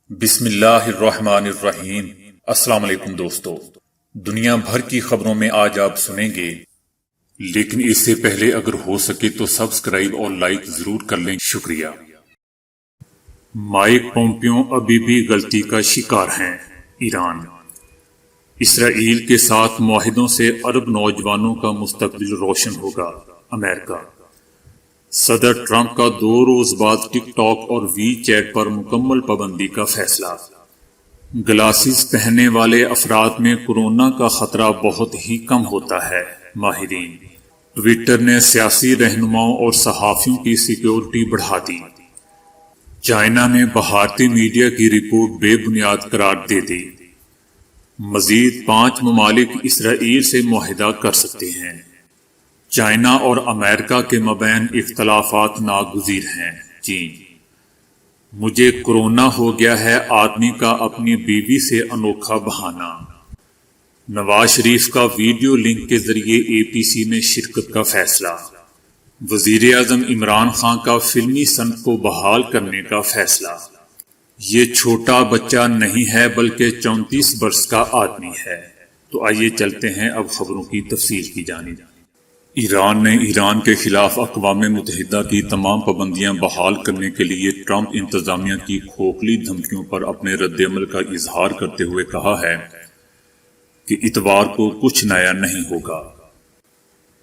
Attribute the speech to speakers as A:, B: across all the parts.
A: بسم اللہ الرحمن الرحیم۔ السلام علیکم دوستو، دنیا بھر کی خبروں میں آج آپ سنیں گے، لیکن اس سے پہلے اگر ہو سکے تو سبسکرائب اور لائک ضرور کر لیں، شکریہ۔ مائک پومپیو ابھی بھی غلطی کا شکار ہیں۔ ایران اسرائیل کے ساتھ معاہدوں سے عرب نوجوانوں کا مستقبل روشن ہوگا۔ امریکہ صدر ٹرمپ کا 2 روز بعد ٹک ٹاک اور وی چیٹ پر مکمل پابندی کا فیصلہ۔ گلاسز پہننے والے افراد میں کورونا کا خطرہ بہت ہی کم ہوتا ہے، ماہرین۔ ٹویٹر نے سیاسی رہنماؤں اور صحافیوں کی سیکیورٹی بڑھا دی۔ چائنا نے بھارتی میڈیا کی رپورٹ بے بنیاد قرار دے دی۔ مزید 5 ممالک اسرائیل سے معاہدہ کر سکتے ہیں۔ چائنا اور امریکہ کے مابین اختلافات ناگزیر ہیں۔ چین مجھے کورونا ہو گیا ہے، آدمی کا اپنی بیوی سے انوکھا بہانہ۔ نواز شریف کا ویڈیو لنک کے ذریعے اے پی سی میں شرکت کا فیصلہ۔ وزیر اعظم عمران خان کا فلمی صنعت کو بحال کرنے کا فیصلہ۔ یہ چھوٹا بچہ نہیں ہے بلکہ 34 برس کا آدمی ہے۔ تو آئیے چلتے ہیں اب خبروں کی تفصیل کی جانب۔ ایران نے ایران کے خلاف اقوام متحدہ کی تمام پابندیاں بحال کرنے کے لیے ٹرمپ انتظامیہ کی کھوکھلی دھمکیوں پر اپنے رد عمل کا اظہار کرتے ہوئے کہا ہے کہ اتوار کو کچھ نیا نہیں ہوگا۔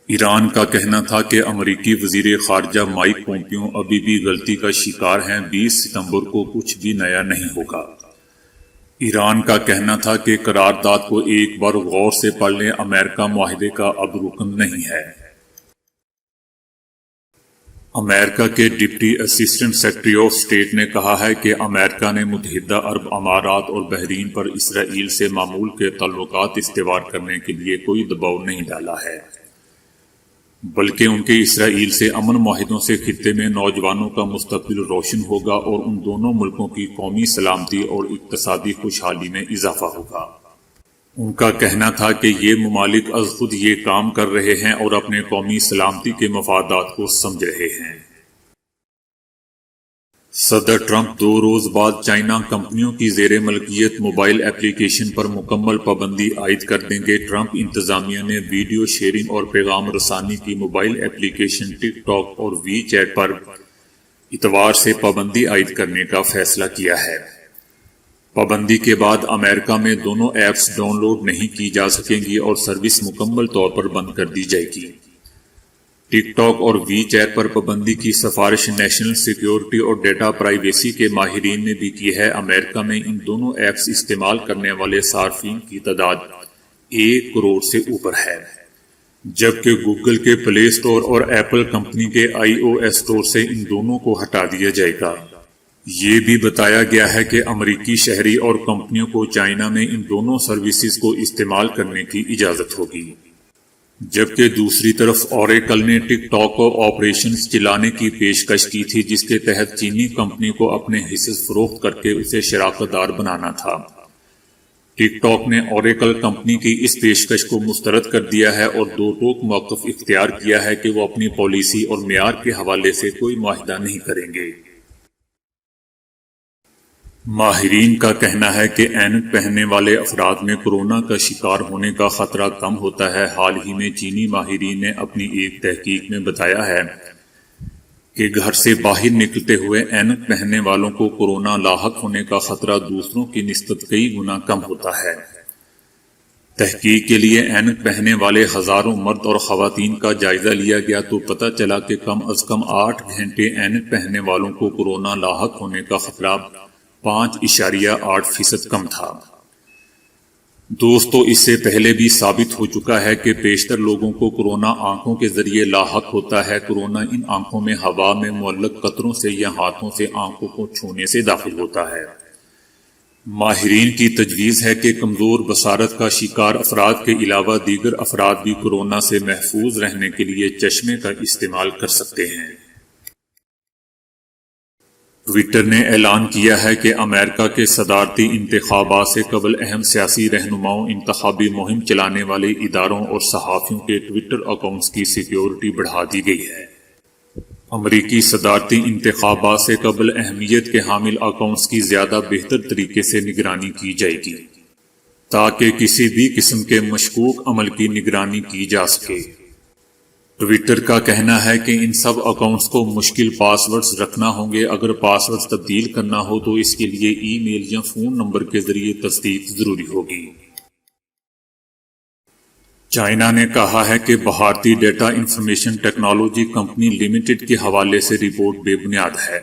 A: ایران کا کہنا تھا کہ امریکی وزیر خارجہ مائک پومپیو ابھی بھی غلطی کا شکار ہیں، 20 ستمبر کو کچھ بھی نیا نہیں ہوگا۔ ایران کا کہنا تھا کہ قرارداد کو ایک بار غور سے پڑھ لیں، امریکہ معاہدے کا اب رکن نہیں ہے۔ امریکہ کے deputy assistant secretary of state نے کہا ہے کہ امریکہ نے متحدہ عرب امارات اور بحرین پر اسرائیل سے معمول کے تعلقات استوار کرنے کے لیے کوئی دباؤ نہیں ڈالا ہے، بلکہ ان کے اسرائیل سے امن معاہدوں سے خطے میں نوجوانوں کا مستقبل روشن ہوگا اور ان دونوں ملکوں کی قومی سلامتی اور اقتصادی خوشحالی میں اضافہ ہوگا۔ ان کا کہنا تھا کہ یہ ممالک از خود یہ کام کر رہے ہیں اور اپنے قومی سلامتی کے مفادات کو سمجھ رہے ہیں۔ صدر ٹرمپ 2 روز بعد چائنا کمپنیوں کی زیر ملکیت موبائل ایپلیکیشن پر مکمل پابندی عائد کر دیں گے۔ ٹرمپ انتظامیہ نے ویڈیو شیئرنگ اور پیغام رسانی کی موبائل ایپلیکیشن ٹک ٹاک اور وی چیٹ پر اتوار سے پابندی عائد کرنے کا فیصلہ کیا ہے۔ پابندی کے بعد امریکہ میں دونوں ایپس ڈاؤن لوڈ نہیں کی جا سکیں گی اور سروس مکمل طور پر بند کر دی جائے گی۔ ٹک ٹاک اور وی چیٹ پر پابندی کی سفارش نیشنل سیکیورٹی اور ڈیٹا پرائیویسی کے ماہرین نے بھی کی ہے۔ امریکہ میں ان دونوں ایپس استعمال کرنے والے صارفین کی تعداد 1 کروڑ سے اوپر ہے، جبکہ گوگل کے پلے اسٹور اور ایپل کمپنی کے iOS اسٹور سے ان دونوں کو ہٹا دیا جائے گا۔ یہ بھی بتایا گیا ہے کہ امریکی شہری اور کمپنیوں کو چائنا میں ان دونوں سروسز کو استعمال کرنے کی اجازت ہوگی، جبکہ دوسری طرف اوریکل نے ٹک ٹاک کو آپریشنز چلانے کی پیشکش کی تھی، جس کے تحت چینی کمپنی کو اپنے حصص فروخت کر کے اسے شراکت دار بنانا تھا۔ ٹک ٹاک نے اوریکل کمپنی کی اس پیشکش کو مسترد کر دیا ہے اور 2 ٹوک موقف اختیار کیا ہے کہ وہ اپنی پالیسی اور معیار کے حوالے سے کوئی معاہدہ نہیں کریں گے۔ ماہرین کا کہنا ہے کہ اینک پہننے والے افراد میں کورونا کا شکار ہونے کا خطرہ کم ہوتا ہے۔ حال ہی میں چینی ماہرین نے اپنی ایک تحقیق میں بتایا ہے کہ گھر سے باہر نکلتے ہوئے اینک پہننے والوں کو کورونا لاحق ہونے کا خطرہ دوسروں کی نسبت کئی گنا کم ہوتا ہے۔ تحقیق کے لیے اینک پہننے والے ہزاروں مرد اور خواتین کا جائزہ لیا گیا تو پتہ چلا کہ کم از کم 8 گھنٹے اینک پہننے والوں کو کورونا لاحق ہونے کا خطرہ 5.8% کم تھا۔ دوستو، اس سے پہلے بھی ثابت ہو چکا ہے کہ بیشتر لوگوں کو کورونا آنکھوں کے ذریعے لاحق ہوتا ہے۔ کورونا ان آنکھوں میں ہوا میں معلق قطروں سے یا ہاتھوں سے آنکھوں کو چھونے سے داخل ہوتا ہے۔ ماہرین کی تجویز ہے کہ کمزور بصارت کا شکار افراد کے علاوہ دیگر افراد بھی کورونا سے محفوظ رہنے کے لیے چشمے کا استعمال کر سکتے ہیں۔ ٹویٹر نے اعلان کیا ہے کہ امریکہ کے صدارتی انتخابات سے قبل اہم سیاسی رہنماؤں، انتخابی مہم چلانے والے اداروں اور صحافیوں کے ٹویٹر اکاؤنٹس کی سیکیورٹی بڑھا دی گئی ہے۔ امریکی صدارتی انتخابات سے قبل اہمیت کے حامل اکاؤنٹس کی زیادہ بہتر طریقے سے نگرانی کی جائے گی تاکہ کسی بھی قسم کے مشکوک عمل کی نگرانی کی جا سکے۔ ٹویٹر کا کہنا ہے کہ ان سب اکاؤنٹس کو مشکل پاس ورڈز رکھنا ہوں گے۔ اگر پاس ورڈز تبدیل کرنا ہو تو اس کے لیے ای میل یا فون نمبر کے ذریعے تصدیق ضروری ہوگی۔ چائنا نے کہا ہے کہ بھارتی data information technology company limited کے حوالے سے رپورٹ بے بنیاد ہے۔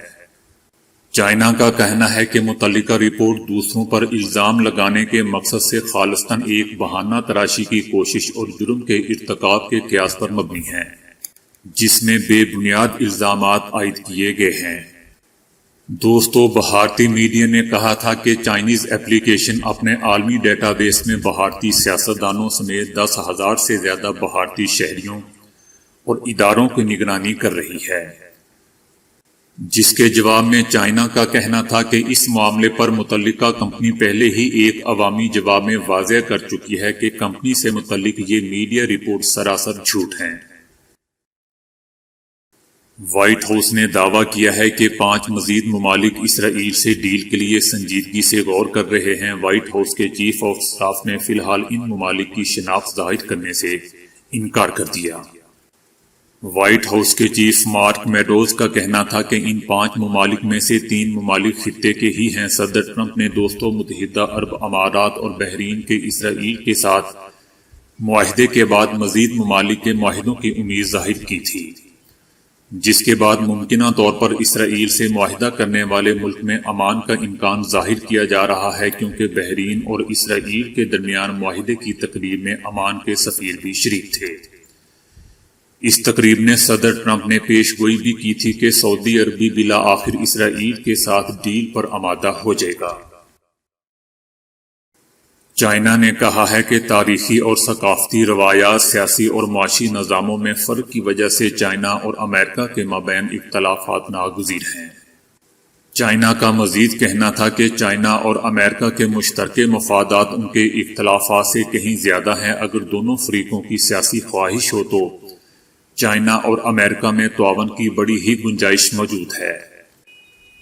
A: چائنا کا کہنا ہے کہ متعلقہ رپورٹ دوسروں پر الزام لگانے کے مقصد سے خالصتاً ایک بہانہ تراشی کی کوشش اور جرم کے ارتکاب کے قیاس پر مبنی ہے، جس میں بے بنیاد الزامات عائد کیے گئے ہیں۔ دوستو، بھارتی میڈیا نے کہا تھا کہ چائنیز ایپلیکیشن اپنے عالمی ڈیٹا بیس میں بھارتی سیاستدانوں سمیت 10,000 سے زیادہ بھارتی شہریوں اور اداروں کی نگرانی کر رہی ہے، جس کے جواب میں چائنا کا کہنا تھا کہ اس معاملے پر متعلقہ کمپنی پہلے ہی ایک عوامی جواب میں واضح کر چکی ہے کہ کمپنی سے متعلق یہ میڈیا رپورٹ سراسر جھوٹ ہیں۔ وائٹ ہاؤس نے دعویٰ کیا ہے کہ 5 مزید ممالک اسرائیل سے ڈیل کے لیے سنجیدگی سے غور کر رہے ہیں۔ وائٹ ہاؤس کے چیف آف اسٹاف نے فی الحال ان ممالک کی شناخت ظاہر کرنے سے انکار کر دیا۔ وائٹ ہاؤس کے چیف مارک میڈوز کا کہنا تھا کہ ان 5 ممالک میں سے 3 ممالک خطے کے ہی ہیں۔ صدر ٹرمپ نے دوستوں متحدہ عرب امارات اور بحرین کے اسرائیل کے ساتھ معاہدے کے بعد مزید ممالک کے معاہدوں کی امید ظاہر کی تھی، جس کے بعد ممکنہ طور پر اسرائیل سے معاہدہ کرنے والے ملک میں امان کا امکان ظاہر کیا جا رہا ہے، کیونکہ بحرین اور اسرائیل کے درمیان معاہدے کی تقریب میں امان کے سفیر بھی شریک تھے۔ اس تقریب میں صدر ٹرمپ نے پیش گوئی بھی کی تھی کہ سعودی عرب بالآخر اسرائیل کے ساتھ ڈیل پر آمادہ ہو جائے گا۔ چائنا نے کہا ہے کہ تاریخی اور ثقافتی روایات، سیاسی اور معاشی نظاموں میں فرق کی وجہ سے چائنا اور امریکہ کے مابین اختلافات ناگزیر ہیں۔ چائنا کا مزید کہنا تھا کہ چائنا اور امریکہ کے مشترکہ مفادات ان کے اختلافات سے کہیں زیادہ ہیں۔ اگر دونوں فریقوں کی سیاسی خواہش ہو تو چائنا اور امریکہ میں تعاون کی بڑی ہی گنجائش موجود ہے۔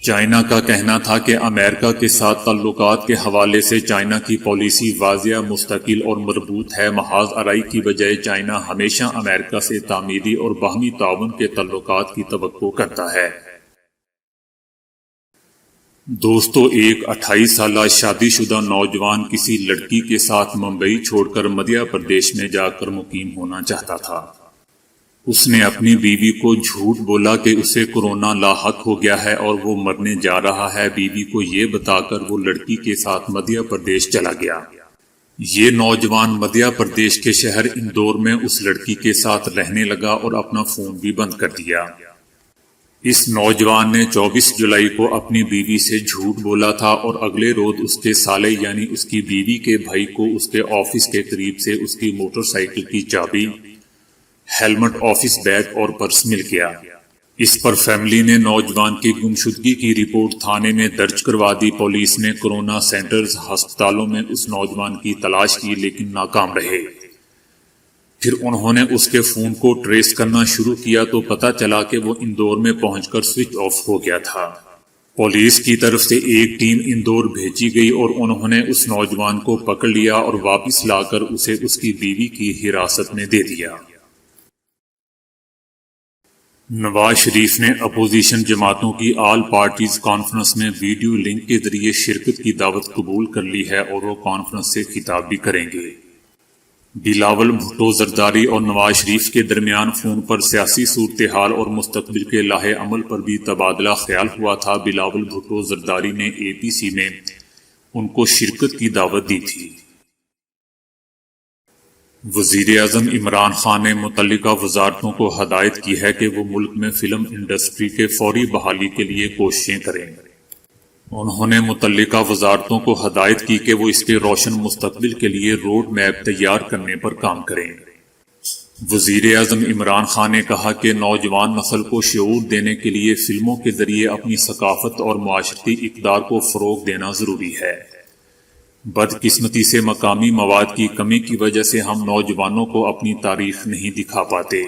A: چائنا کا کہنا تھا کہ امریکہ کے ساتھ تعلقات کے حوالے سے چائنا کی پالیسی واضح، مستقل اور مربوط ہے۔ محاذ آرائی کی بجائے چائنا ہمیشہ امریکہ سے تعمیری اور باہمی تعاون کے تعلقات کی توقع کرتا ہے۔ دوستو، ایک 28 سالہ شادی شدہ نوجوان کسی لڑکی کے ساتھ ممبئی چھوڑ کر مدھیہ پردیش میں جا کر مقیم ہونا چاہتا تھا۔ اس نے اپنی بیوی کو جھوٹ بولا کہ اسے کورونا لاحق ہو گیا ہے اور وہ مرنے جا رہا ہے۔ بیوی کو یہ بتا کر وہ لڑکی کے ساتھ مدھیہ پردیش چلا گیا۔ یہ نوجوان مدھیہ پردیش کے شہر اندور میں اس لڑکی کے ساتھ رہنے لگا اور اپنا فون بھی بند کر دیا۔ اس نوجوان نے 24 جولائی کو اپنی بیوی سے جھوٹ بولا تھا اور اگلے روز اس کے سالے یعنی اس کی بیوی کے بھائی کو اس کے آفس کے قریب سے اس کی موٹر سائیکل کی چابی، ہیلمٹ، آفس بیگ اور پرس مل گیا۔ اس پر فیملی نے نوجوان کی گمشدگی کی رپورٹ تھانے میں درج کروا دی۔ پولیس نے کورونا سینٹرز، ہسپتالوں میں اس نوجوان کی تلاش کی لیکن ناکام رہے۔ پھر انہوں نے اس کے فون کو ٹریس کرنا شروع کیا تو پتہ چلا کہ وہ اندور میں پہنچ کر سوئچ آف ہو گیا تھا۔ پولیس کی طرف سے ایک ٹیم اندور بھیجی گئی اور انہوں نے اس نوجوان کو پکڑ لیا اور واپس لا کر اسے اس کی بیوی کی حراست میں دے دیا۔ نواز شریف نے اپوزیشن جماعتوں کی آل پارٹیز کانفرنس میں ویڈیو لنک کے ذریعے شرکت کی دعوت قبول کر لی ہے اور وہ کانفرنس سے خطاب بھی کریں گے۔ بلاول بھٹو زرداری اور نواز شریف کے درمیان فون پر سیاسی صورتحال اور مستقبل کے لاہے عمل پر بھی تبادلہ خیال ہوا تھا۔ بلاول بھٹو زرداری نے اے پی سی میں ان کو شرکت کی دعوت دی تھی۔ وزیر اعظم عمران خان نے متعلقہ وزارتوں کو ہدایت کی ہے کہ وہ ملک میں فلم انڈسٹری کے فوری بحالی کے لیے کوششیں کریں۔ انہوں نے متعلقہ وزارتوں کو ہدایت کی کہ وہ اس کے روشن مستقبل کے لیے روڈ میپ تیار کرنے پر کام کریں۔ وزیر اعظم عمران خان نے کہا کہ نوجوان نسل کو شعور دینے کے لیے فلموں کے ذریعے اپنی ثقافت اور معاشرتی اقدار کو فروغ دینا ضروری ہے۔ بدقسمتی سے مقامی مواد کی کمی کی وجہ سے ہم نوجوانوں کو اپنی تاریخ نہیں دکھا پاتے۔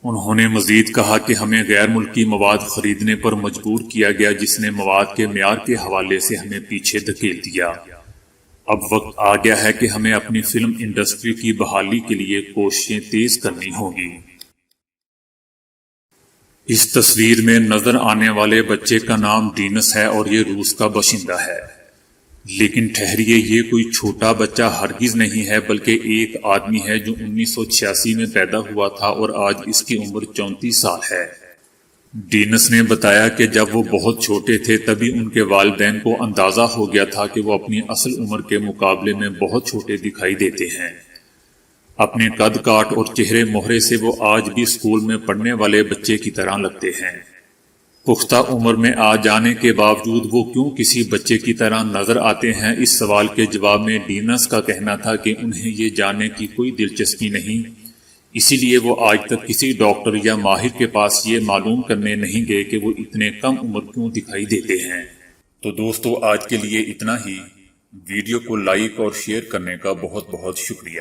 A: انہوں نے مزید کہا کہ ہمیں غیر ملکی مواد خریدنے پر مجبور کیا گیا، جس نے مواد کے معیار کے حوالے سے ہمیں پیچھے دھکیل دیا۔ اب وقت آ گیا ہے کہ ہمیں اپنی فلم انڈسٹری کی بحالی کے لیے کوششیں تیز کرنی ہوں گی۔ اس تصویر میں نظر آنے والے بچے کا نام ڈینس ہے اور یہ روس کا باشندہ ہے۔ لیکن ٹھہریے، یہ کوئی چھوٹا بچہ ہرگز نہیں ہے، بلکہ ایک آدمی ہے جو 1986 میں پیدا ہوا تھا اور آج اس کی عمر 34 سال ہے۔ ڈینس نے بتایا کہ جب وہ بہت چھوٹے تھے تبھی ان کے والدین کو اندازہ ہو گیا تھا کہ وہ اپنی اصل عمر کے مقابلے میں بہت چھوٹے دکھائی دیتے ہیں۔ اپنے قد کاٹ اور چہرے مہرے سے وہ آج بھی اسکول میں پڑھنے والے بچے کی طرح لگتے ہیں۔ پختہ عمر میں آ جانے کے باوجود وہ کیوں کسی بچے کی طرح نظر آتے ہیں؟ اس سوال کے جواب میں ڈینس کا کہنا تھا کہ انہیں یہ جاننے کی کوئی دلچسپی نہیں، اسی لیے وہ آج تک کسی ڈاکٹر یا ماہر کے پاس یہ معلوم کرنے نہیں گئے کہ وہ اتنے کم عمر کیوں دکھائی دیتے ہیں۔ تو دوستو، آج کے لیے اتنا ہی۔ ویڈیو کو لائک اور شیئر کرنے کا بہت بہت شکریہ۔